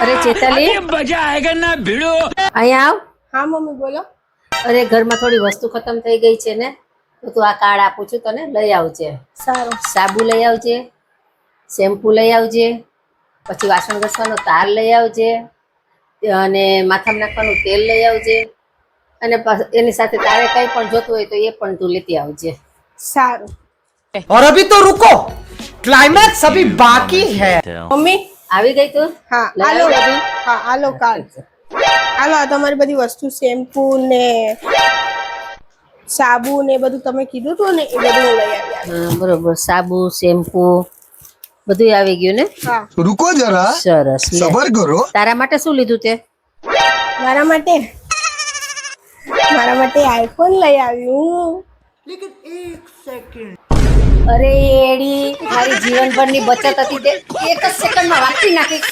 અરે ચેતાલી, મજા આયેગા ના ભીડો. અહીંયા આવ. હા મમ્મી બોલો. અરે ઘરમાં થોડી વસ્તુ ખતમ થઈ ગઈ છે ને, તો તું આ કાર્ડ આપું છું તને, લઈ આવજે. સારું. સાબુ લઈ આવજે, શેમ્પુ લઈ આવજે, પછી વાસણ ઘસવાનો તાર લઈ આવજે, અને માથામાં નાખવાનું તેલ લઈ આવજે, અને એની સાથે તારે કંઈ પણ જોતું હોય તો એ પણ તું લેતી આવજે. સારું. और अभी तो रुको, क्लाइमैक्स अभी बाकी है. મમ્મી. આવી ગઈ તું? હા લઈ આલો. આવી બધું? હા આલો કાર્ડ. હાલો આ તમારી બધી વસ્તુ શેમ્પુ ને સાબુ ને બધું તમે કીધું હતું ને એ બધું હું લઈ આવ્યા. હા બરોબર, સાબુ શેમ્પુ બધું આવી ગયું ને? હા. रुको जरा, સરસ. લે. सबर करो. તારા માટે શું લીધું તે? મારા માટે આઈફોન લઈ આવ્યું. અરે એડી, મારી જીવનભરની બચત હતી તે એક જ સેકન્ડમાં વાપરી નાખી.